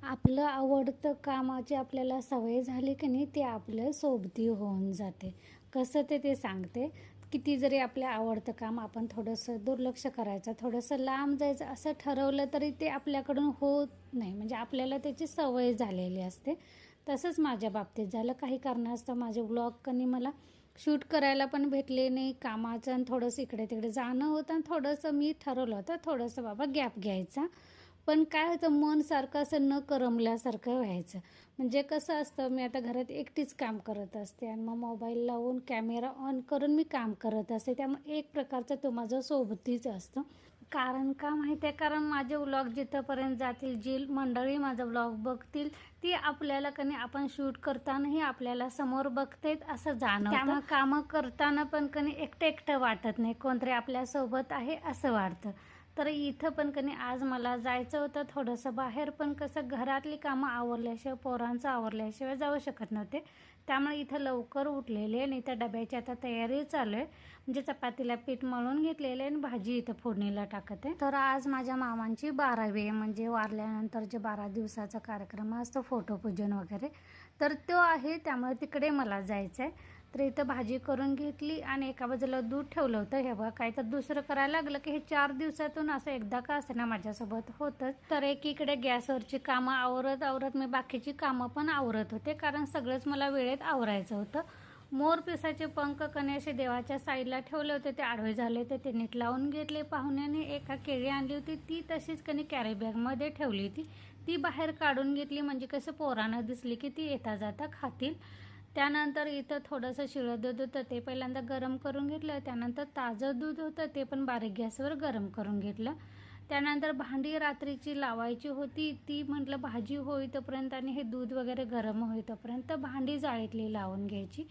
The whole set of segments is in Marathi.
आपलं आवडतं कामाची आपल्याला सवय झाली की नाही ते आपलं सोबती होऊन जाते. कसं ते सांगते. किती जरी आपलं आवडतं काम आपण थोडंसं दुर्लक्ष करायचं, थोडंसं लांब जायचं असं ठरवलं तरी ते आपल्याकडून होत नाही. म्हणजे आपल्याला त्याची सवय झालेली असते. तसंच माझ्या बाबतीत झालं. काही कारणास्तव माझे व्लॉग कधी मला शूट करायला पण भेटले नाही. कामाचं आणि थोडंसं इकडे तिकडे जाणं होतं आणि थोडंसं मी ठरवलं होतं थोडंसं बाबा गॅप घ्यायचा. पण काय होतं मन सारखं असं न करमल्यासारखं व्हायचं. म्हणजे कसं असतं मी आता घरात एकटीच काम करत असते आणि मग मोबाईल लावून कॅमेरा ऑन करून मी काम करत असते. त्यामुळे एक प्रकारचा तो माझा सोबतीच असतो. कारण का माहिती आहे, कारण माझे व्लॉग जिथंपर्यंत जातील, जी मंडळी माझा व्लॉग बघतील ती आपल्याला कधी आपण शूट करतानाही आपल्याला समोर बघतेत असं जाणवतं. त्यामुळे कामं करताना पण कधी एकटं एकटं वाटत नाही, कोणतरी आपल्यासोबत आहे असं वाटतं. तर इथं पण कधी आज मला जायचं होतं थोडंसं बाहेर, पण कसं घरातली कामं आवरल्याशिवाय पोरांचं आवरल्याशिवाय जाऊ शकत नव्हते. त्यामुळे इथं लवकर उठलेले आणि इथं डब्याची आता तयारी चालू आहे. म्हणजे चपातीला पीठ मळून घेतलेलं आहे आणि भाजी इथं फोडणीला टाकत आहे. तर आज माझ्या मामांची 12वी आहे, म्हणजे वारल्यानंतर जे 12 दिवसाचा कार्यक्रम असतो फोटोपूजन वगैरे, तर तो आहे. त्यामुळे तिकडे मला जायचं आहे. तर इथं भाजी करून घेतली आणि एका बाजूला दूध ठेवलं होतं. हे बघा काही तर दुसरं करायला लागलं की हे 4 दिवसातून असं एकदा का असं ना माझ्यासोबत होतंच. तर एकीकडे गॅसवरची कामं आवरत मी बाकीची कामं पण आवरत होते, कारण सगळंच मला वेळेत आवरायचं होतं. मोर पिसाचे पंख कणे असे देवाच्या साईडला ठेवले होते, ते आडवे झाले होते, ते नीट लावून घेतले. पाहुण्याने एका केळी आणली होती, ती तशीच कणी कॅरी बॅगमध्ये ठेवली होती. ती बाहेर काढून घेतली, म्हणजे कसं पोरांना दिसली की ती येता जाता खातील. त्यानंतर इथं थोडंसं शिळं दूध होतं, ते पहिल्यांदा गरम करून घेतलं. त्यानंतर ताजं दूध होतं, ते पण बारीक गॅसवर गरम करून घेतलं. त्यानंतर भांडी रात्रीची लावायची होती, ती म्हटलं भाजी होईतोपर्यंत आणि हे दूध वगैरे गरम होईतोपर्यंत भांडी जाळीतली लावून घ्यायची,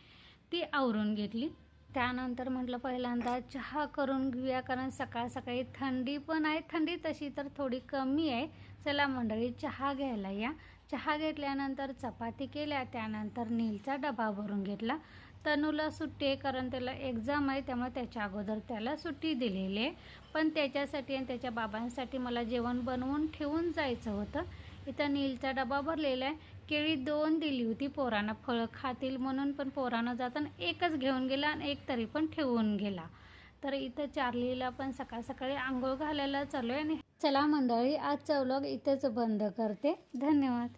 ती आवरून घेतली. त्यानंतर म्हटलं पहिल्यांदा चहा करून घेऊया, कारण सकाळ सकाळी थंडी पण आहे. थंडी तशी तर थोडी कमी आहे. चला मंडळी चहा घ्यायला या. चहा घेतल्यानंतर चपाती केल्या. त्यानंतर नीलचा डबा भरून घेतला. तनूला सुट्टी आहे, कारण त्याला एक्झाम आहे, त्यामुळे त्याच्या अगोदर त्याला सुट्टी दिलेली आहे. पण त्याच्यासाठी आणि त्याच्या बाबांसाठी मला जेवण बनवून ठेवून जायचं होतं. इथं नीलचा डबा भरलेला आहे. केळी 2 दिली होती पोरांना, फळं खातील म्हणून, पण पोरांना जाताना एकच घेऊन गेला आणि एक तरी पण ठेवून गेला. तर इथं चार्लीला पण सकाळ सकाळी आंघोळ घालायला चालू आहे. आणि चला मंडळी आजचा व्लॉग इथंच बंद करते. धन्यवाद.